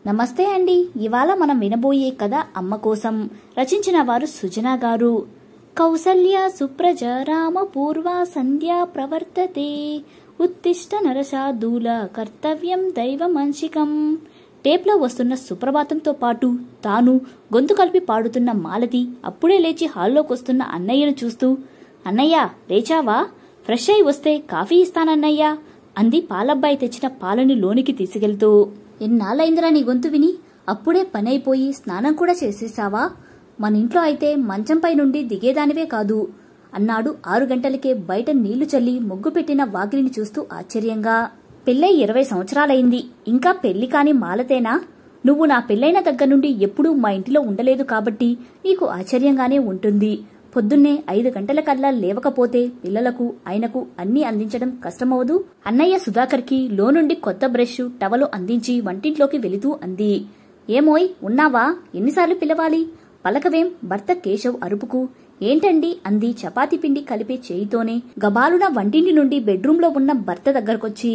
నమస్తే అండి. ఇవాళ మనం వినబోయే కథ అమ్మ కోసం. రచించిన వారు సుజనా గారు. కౌసల్య సుప్రజ రామ పూర్వ సంధ్యా ప్రవర్తతే ఉత్తిష్ట నరశాదూల కర్తవ్యం దైవమంశికం. టేప్లో వస్తున్న సుప్రభాతంతో పాటు తాను గొంతు కలిపి పాడుతున్న మాలతి అప్పుడే లేచి హాల్లోకి వస్తున్న అన్నయ్యను చూస్తూ, అన్నయ్య లేచావా? ఫ్రెష్ అయి వస్తే కాఫీ ఇస్తానన్నయ్యా అంది పాలబ్బాయి తెచ్చిన పాలని లోనికి తీసుకెళ్తూ. ఎన్నాళ్ళైందిరా నీ గొంతు విని? అప్పుడే పనైపోయి స్నానం కూడా చేసేసావా? మన ఇంట్లో అయితే మంచంపై నుండి దిగేదానివే కాదు అన్నాడు 6 గంటలకే బయట నీళ్లు చల్లి ముగ్గు పెట్టిన వాకిలిని చూస్తూ ఆశ్చర్యంగా. పెళ్ళై 20 సంవత్సరాలైంది, ఇంకా పెళ్లి కాని మాలతేనా? నువ్వు నా పెళ్ళైన దగ్గర నుండి ఎప్పుడూ మా ఇంటిలో ఉండలేదు కాబట్టి నీకు ఆశ్చర్యంగానే ఉంటుంది. పొద్దున్నే 5 గంటలకల్లా లేవకపోతే పిల్లలకు ఆయనకు అన్నీ అందించడం కష్టమవదు? అన్నయ్య సుధాకర్కి లోనుండి కొత్త బ్రష్ టవలు అందించి వంటింట్లోకి వెళుతూ అంది. ఏమోయ్ ఉన్నావా? ఎన్నిసార్లు పిలవాలి? పలకవేం భర్త కేశవ్ అరుపుకు. ఏంటండి అంది చపాతీ పిండి కలిపే చేయితోనే గబాలున వంటింటి నుండి బెడ్రూంలో ఉన్న భర్త దగ్గరకొచ్చి.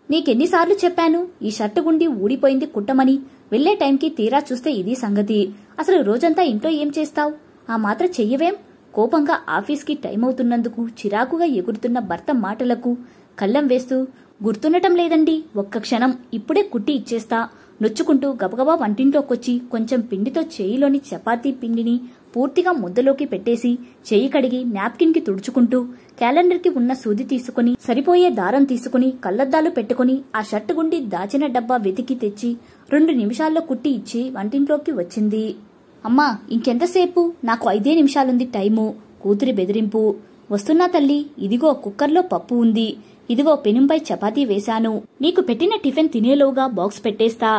నీకెన్నిసార్లు చెప్పాను ఈ షర్టు గుండి ఊడిపోయింది కుట్టమని? వెళ్లే టైంకి తీరా చూస్తే ఇది సంగతి. అసలు రోజంతా ఇంట్లో ఏం చేస్తావ్? ఆ మాత్రం చెయ్యవేం? కోపంగా ఆఫీస్కి టైం అవుతున్నందుకు చిరాకుగా ఎగురుతున్న భర్త మాటలకు కళ్ళం వేస్తూ, గుర్తుండటం లేదండి, ఒక్క క్షణం, ఇప్పుడే కుట్టి ఇచ్చేస్తా నొచ్చుకుంటూ గబగబా వంటింట్లోకొచ్చి కొంచెం పిండితో చేయిలోని చపాతీ పిండిని పూర్తిగా ముద్దలోకి పెట్టేసి చెయ్యి కడిగి నాప్కిన్ కి తుడుచుకుంటూ క్యాలెండర్ కి ఉన్న సూది తీసుకుని సరిపోయే దారం తీసుకుని కళ్లద్దాలు పెట్టుకుని ఆ షర్టు గుండి దాచిన డబ్బా వెతికి తెచ్చి 2 నిమిషాల్లో కుట్టి ఇచ్చి వంటింట్లోకి వచ్చింది. అమ్మా ఇంకెంతసేపు? నాకు 5 నిమిషాలుంది టైము. కూతురి బెదిరింపు. వస్తున్నా తల్లి. ఇదిగో కుక్కర్లో పప్పు ఉంది, ఇదిగో పెనుంపై చపాతీ వేశాను, నీకు పెట్టిన టిఫిన్ తినేలోగా బాక్స్ పెట్టేస్తా.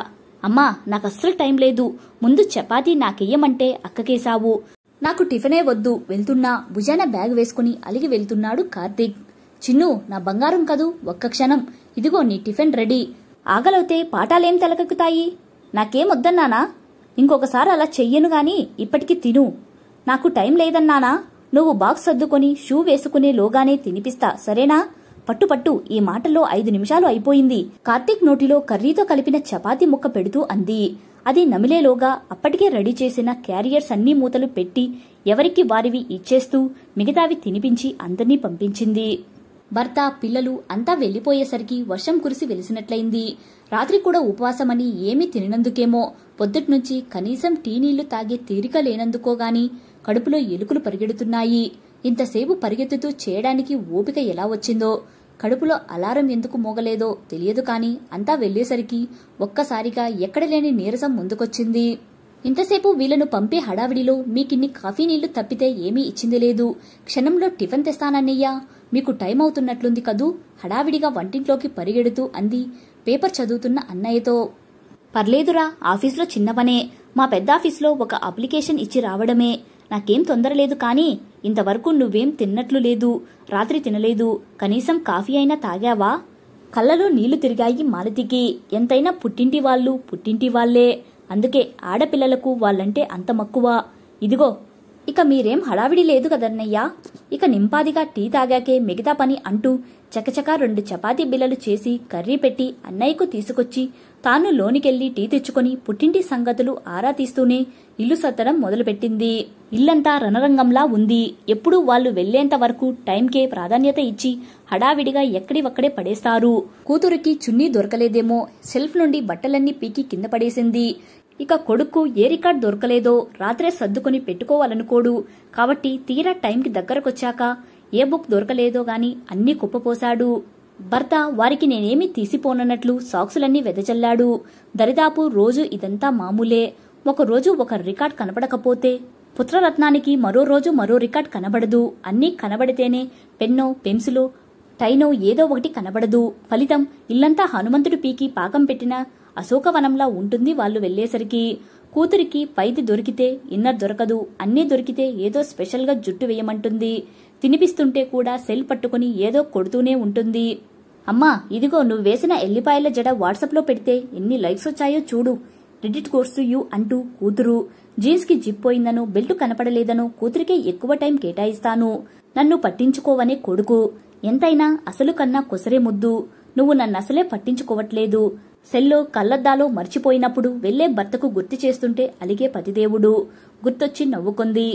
అమ్మా నాకస్సలు టైం లేదు, ముందు చపాతీ నాకెయ్యమంటే అక్కకేశావు. నాకు టిఫినే వద్దు, వెళ్తున్నా భుజాన బ్యాగ్ వేసుకుని అలిగి వెళ్తున్నాడు కార్తీక్. చిన్ను నా బంగారం కదూ, ఒక్క క్షణం, ఇదిగో నీ టిఫిన్ రెడీ. ఆగలవుతే పాఠాలేం తలకెక్కుతాయి? నాకేమొద్దన్నానా? ఇంకొకసారి అలా చెయ్యను గాని ఇప్పటికి తిను. నాకు టైం లేదన్నానా? నువ్వు బాక్స్ సర్దుకొని షూ వేసుకునే లోగానే తినిపిస్తా, సరేనా? పట్టు పట్టు, ఈ మాటల్లో 5 నిమిషాలు అయిపోయింది. కార్తీక్ నోటిలో కర్రీతో కలిపిన చపాతీ ముక్క పెడుతూ అంది. అది నమిలేలోగా అప్పటికే రెడీ చేసిన క్యారియర్స్ అన్నీ మూతలు పెట్టి ఎవరికి వారివి ఇచ్చేస్తూ మిగతావి తినిపించి అందర్నీ పంపించింది. భర్త పిల్లలు అంతా వెళ్లిపోయేసరికి వర్షం కురిసి వెలిసినట్లయింది. రాత్రి కూడా ఉపవాసమని ఏమీ తిననందుకేమో పొద్దుట్నుంచి కనీసం టీ నీళ్లు తాగే తీరిక లేనందుకోగాని కడుపులో ఎలుకలు పరిగెడుతున్నాయి. ఇంతసేపు పరిగెత్తుతూ చేయడానికి ఓపిక ఎలా వచ్చిందో, కడుపులో అలారం ఎందుకు మోగలేదో తెలియదు కాని అంతా వెళ్లేసరికి ఒక్కసారిగా ఎక్కడలేని నీరసం ముందుకొచ్చింది. ఇంతసేపు వీళ్లను పంపే హడావిడిలో మీకిన్ని కాఫీ నీళ్లు తప్పితే ఏమీ ఇచ్చింది లేదు. క్షణంలో టిఫిన్ తెస్తానన్నయ్యా, మీకు టైం అవుతున్నట్లుంది కదూ హడావిడిగా వంటింట్లోకి పరిగెడుతూ అంది పేపర్ చదువుతున్న అన్నయ్యతో. పర్లేదురా, ఆఫీస్లో చిన్న పనే, మా పెద్ద ఆఫీస్లో ఒక అప్లికేషన్ ఇచ్చి రావడమే, నాకేం తొందర లేదు. కానీ ఇంతవరకు నువ్వేం తిన్నట్లు లేదు, రాత్రి తినలేదు, కనీసం కాఫీ అయినా తాగావా? కళ్ళలో నీళ్లు తిరిగాయి మాలతికి. ఎంతైనా పుట్టింటి వాళ్ళు పుట్టింటి వాళ్లే, అందుకే ఆడపిల్లలకు వాళ్ళంటే అంత మక్కువ. ఇదిగో ఇక మీరేం హడావిడి లేదు కదన్నయ్యా, ఇక నింపాదిగా టీ తాగాకే మిగతా పని అంటూ చకచకా 2 చపాతీ బిళ్ళలు చేసి కర్రీ పెట్టి అన్నయ్యకు తీసుకొచ్చి తాను లోనికెళ్లి టీ తెచ్చుకుని పుట్టింటి సంగతులు ఆరా తీస్తూనే ఇల్లు సత్తడం మొదలుపెట్టింది. ఇల్లంతా రణరంగంలా ఉంది. ఎప్పుడూ వాళ్లు వెళ్లేంత వరకు టైంకే ప్రాధాన్యత ఇచ్చి హడావిడిగా ఎక్కడివక్కడే పడేస్తారు. కూతురికి చున్నీ దొరకలేదేమో షెల్ఫ్ నుండి బట్టలన్నీ పీకి కింద పడేసింది. ఇక కొడుక్కు ఏ రికార్డ్ దొరకలేదో రాత్రే సర్దుకుని పెట్టుకోవాలనుకోడు. కాబట్టి తీరా టైంకి దగ్గరకొచ్చాక ఏ బుక్ దొరకలేదో గాని అన్నీ కుప్పపోశాడు. భర్త వారికి నేనేమీ తీసిపోనన్నట్లు సాక్సులన్నీ వెదజల్లాడు. దరిదాపు రోజు ఇదంతా మామూలే. ఒకరోజు ఒక రికార్డ్ కనబడకపోతే పుత్రరత్నానికి మరో రోజు మరో రికార్డ్ కనబడదు. అన్నీ కనబడితేనే పెన్నో పెన్సిలో టైనో ఏదో ఒకటి కనబడదు. ఫలితం ఇల్లంతా హనుమంతుడు పీకి పాకం పెట్టిన అశోకవనంలా ఉంటుంది వాళ్లు వెళ్లేసరికి. కూతురికి పైది దొరికితే ఇన్నర్ దొరకదు, అన్నీ దొరికితే ఏదో స్పెషల్గా జుట్టు వేయమంటుంది. తినిపిస్తుంటే కూడా సెల్ పట్టుకుని ఏదో కొడుతూనే ఉంటుంది. అమ్మా ఇదిగో నువ్వు వేసిన ఎల్లిపాయల జడ వాట్సాప్లో పెడితే ఎన్ని లైక్స్ వచ్చాయో చూడు, క్రెడిట్ కోర్సు యూ అంటూ కూతురు. జీన్స్ కి జిప్ పోయిందనో బెల్ట్ కనపడలేదనో కూతురికే ఎక్కువ టైం కేటాయిస్తాను, నన్ను పట్టించుకోవనే కొడుకు. ఎంతైనా అసలు కన్నా కొసరే ముద్దు. నువ్వు నన్నసలే పట్టించుకోవట్లేదు, సెల్లో కళ్ళద్దాలో మర్చిపోయినప్పుడు వెళ్లే భర్తకు గుర్తు చేస్తుంటే అలిగే పతిదేవుడు గుర్తొచ్చి నవ్వుకుంది.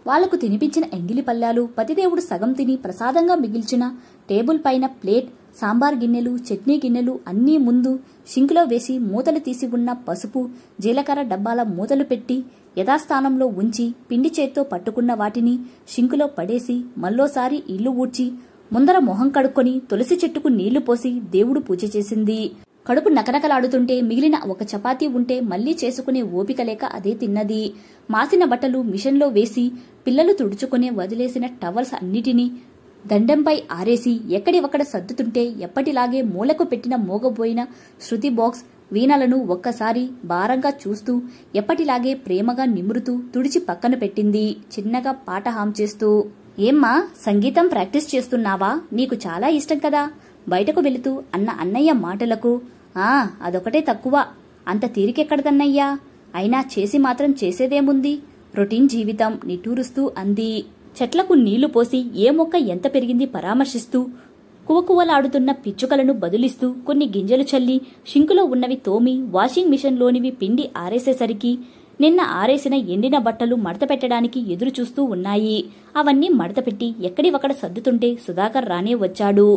వాళ్లకు తినిపించిన ఎంగిలి పల్లాలు, పతిదేవుడు సగం తిని ప్రసాదంగా మిగిల్చిన టేబుల్ పైన ప్లేట్, సాంబార్ గిన్నెలు, చట్నీ గిన్నెలు అన్నీ ముందు షింకులో వేసి మూతలు తీసి ఉన్న పసుపు, జీలకర్ర డబ్బాల మూతలు పెట్టి యథాస్థానంలో ఉంచి పిండి చేత్తో పట్టుకున్న వాటిని షింకులో పడేసి మళ్ళోసారి ఇల్లు ఊడ్చి ముందర మొహం కడుక్కొని తులసి చెట్టుకు నీళ్లు పోసి దేవుడు పూజ చేసింది. కడుపు నకనకలాడుతుంటే మిగిలిన ఒక చపాతీ ఉంటే మళ్లీ చేసుకునే ఓపిక లేక అదే తిన్నది. మాసిన బట్టలు మిషన్లో వేసి పిల్లలు తుడుచుకునే వదిలేసిన టవల్స్ అన్నిటినీ దండంపై ఆరేసి ఎక్కడి ఒక్కడ సర్దుతుంటే ఎప్పటిలాగే మూలకు పెట్టిన మోగబోయిన శృతి బాక్స్, వీణలను ఒక్కసారి భారంగా చూస్తూ ఎప్పటిలాగే ప్రేమగా నిమురుతూ తుడిచి పక్కన పెట్టింది, చిన్నగా పాట హామ్ చేస్తూ. ఏమ్మా, సంగీతం ప్రాక్టీస్ చేస్తున్నావా? నీకు చాలా ఇష్టం కదా బయటకు వెళుతూ అన్న అన్నయ్య మాటలకు అదొకటే తక్కువ, అంత తీరికెక్కడదన్నయ్యా, అయినా చేసి మాత్రం చేసేదేముంది, రొటీన్ జీవితం నిట్టూరుస్తూ అంది. చెట్లకు నీళ్లు పోసి ఏ మొక్క ఎంత పెరిగింది పరామర్శిస్తూ కువకువలాడుతున్న పిచ్చుకలను బదులిస్తూ కొన్ని గింజలు చల్లి షింకులో ఉన్నవి తోమి వాషింగ్ మిషన్లోనివి పిండి ఆరేసేసరికి నిన్న ఆరేసిన ఎండిన బట్టలు మడత పెట్టడానికి ఎదురు చూస్తూ ఉన్నాయి. అవన్నీ మడతపెట్టి ఎక్కడి ఒకడ సర్దుతుంటే సుధాకర్ రానే వచ్చాడు.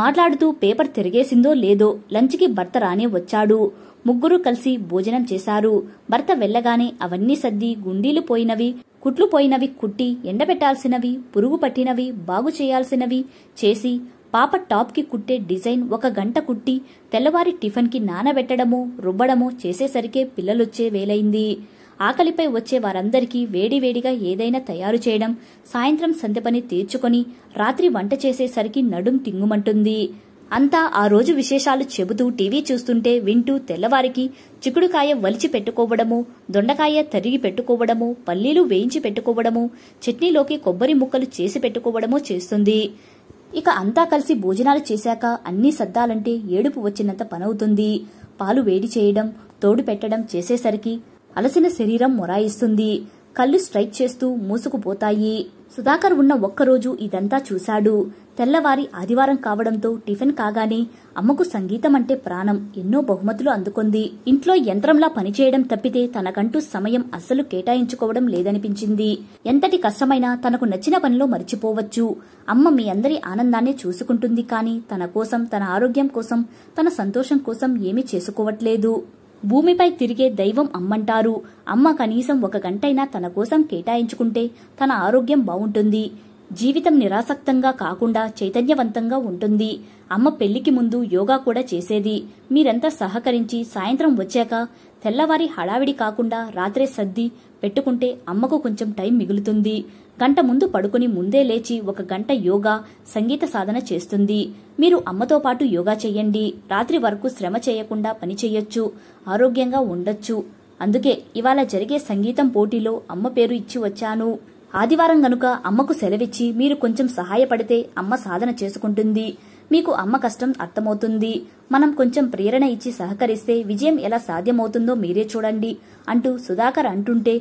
మాట్లాడుతూ పేపర్ తిరిగేసిందో లేదో లంచ్కి భర్త రానే వచ్చాడు. ముగ్గురు కలిసి భోజనం చేశారు. భర్త వెళ్లగానే అవన్నీ సర్ది గుండీలు పోయినవి, కుట్లు పోయినవి కుట్టి, ఎండబెట్టాల్సినవి, పురుగు పట్టినవి, బాగు చేయాల్సినవి చేసి పాప టాప్కి కుట్టే డిజైన్ 1 గంట కుట్టి తెల్లవారి టిఫిన్కి నానబెట్టడమో రుబ్బడమో చేసేసరికే పిల్లలొచ్చే వేలైంది. ఆకలిపై వచ్చే వారందరికీ వేడివేడిగా ఏదైనా తయారు చేయడం, సాయంత్రం సంతెపని తీర్చుకొని రాత్రి వంట చేసేసరికి నడుం తింగుమంటుంది. అంతా ఆ రోజు విశేషాలు చెబుతూ టీవీ చూస్తుంటే వింటూ తెల్లవారికి చిక్కుడుకాయ వలిచి పెట్టుకోవడము, దొండకాయ తరిగి పెట్టుకోవడము, పల్లీలు వేయించి పెట్టుకోవడము, చట్నీలోకి కొబ్బరి ముక్కలు చేసి పెట్టుకోవడమో చేస్తుంది. ఇక అంతా కలిసి భోజనాలు చేశాక అన్నీ సర్దాలంటే ఏడుపు వచ్చినంత పనవుతుంది. పాలు వేడి చేయడం, తోడు పెట్టడం చేసేసరికి అలసిన శరీరం మొరాయిస్తుంది. కళ్ళు స్ట్రైక్ చేస్తూ మూసుకుపోతాయి. సుధాకర్ ఉన్న ఒక్కరోజు ఇదంతా చూశాడు. తెల్లవారి ఆదివారం కావడంతో టిఫిన్ కాగానే అమ్మకు సంగీతం అంటే ప్రాణం, ఎన్నో బహుమతులు అందుకుంది. ఇంట్లో యంత్రంలా పనిచేయడం తప్పితే తనకంటూ సమయం అస్సలు కేటాయించుకోవడం లేదనిపించింది. ఎంతటి కష్టమైనా తనకు నచ్చిన పనిలో మరిచిపోవచ్చు. అమ్మ మీ అందరి ఆనందాన్నే చూసుకుంటుంది, కానీ తన కోసం, తన ఆరోగ్యం కోసం, తన సంతోషం కోసం ఏమీ చేసుకోవట్లేదు. భూమిపై తిరిగే దైవం అమ్మంటారు. అమ్మ కనీసం 1 గంటైనా తన కోసం కేటాయించుకుంటే తన ఆరోగ్యం బావుంటుంది. జీవితం నిరాసక్తంగా కాకుండా చైతన్యవంతంగా ఉంటుంది. అమ్మ పెళ్లికి ముందు యోగా కూడా చేసేది. మీరంతా సహకరించి సాయంత్రం వచ్చాక తెల్లవారి హడావిడి కాకుండా రాత్రే సర్ది పెట్టుకుంటే అమ్మకు కొంచెం టైం మిగులుతుంది. గంట ముందు పడుకుని ముందే లేచి 1 గంట యోగా, సంగీత సాధన చేస్తుంది. మీరు అమ్మతో పాటు యోగా చెయ్యండి. రాత్రి వరకు శ్రమ చేయకుండా పని చెయ్యొచ్చు, ఆరోగ్యంగా ఉండొచ్చు. అందుకే ఇవాళ జరిగే సంగీతం పోటీలో అమ్మ పేరు ఇచ్చి వచ్చాను. ఆదివారం గనుక అమ్మకు సెలవిచ్చి మీరు కొంచెం సహాయపడితే అమ్మ సాధన చేసుకుంటుంది. మీకు అమ్మ కష్టం అర్థమవుతుంది. మనం కొంచెం ప్రేరణ ఇచ్చి సహకరిస్తే విజయం ఎలా సాధ్యమవుతుందో మీరే చూడండి అంటూ సుధాకర్ అంటుంటే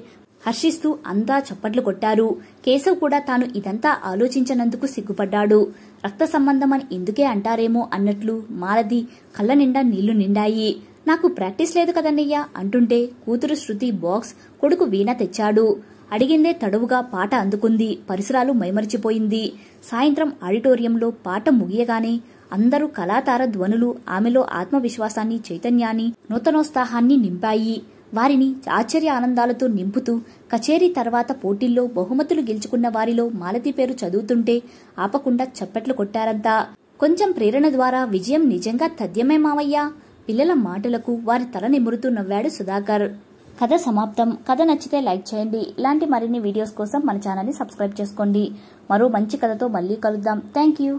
హర్షిస్తూ అంతా చప్పట్లు కొట్టారు. కేశవ్ కూడా తాను ఇదంతా ఆలోచించనందుకు సిగ్గుపడ్డాడు. రక్త సంబంధమని ఇందుకే అంటారేమో అన్నట్లు మాలతి కళ్ళ నిండా నీళ్లు నిండాయి. నాకు ప్రాక్టీస్ లేదు కదన్నయ్యా అంటుంటే కూతురు శృతి బాక్స్, కొడుకు వీణ తెచ్చాడు. అడిగిందే తడువుగా పాట అందుకుంది. పరిసరాలు మైమరిచిపోయింది. సాయంత్రం ఆడిటోరియంలో పాట ముగియగానే అందరూ కళాతార ధ్వనులు ఆమెలో ఆత్మవిశ్వాసాన్ని, చైతన్యాన్ని, నూతనోత్సాహాన్ని నింపాయి. వారిని ఆశ్చర్య ఆనందాలతో నింపుతూ కచేరీ తర్వాత పోటీల్లో బహుమతులు గెలుచుకున్న వారిలో మాలతి పేరు చదువుతుంటే ఆపకుండా చప్పట్లు కొట్టారంతా. కొంచెం ప్రేరణ ద్వారా విజయం నిజంగా తథ్యమే మావయ్యా. పిల్లల మాటలకు వారి తల నిమురుతూ నవ్వాడు సుధాకర్. కథ సమాప్తం. కథ నచ్చితే లైక్ చేయండి. ఇలాంటి మరిన్ని వీడియోస్ కోసం మన ఛానల్ని సబ్స్క్రైబ్ చేసుకోండి. మరో మంచి కథతో మళ్ళీ కలుద్దాం. Thank you.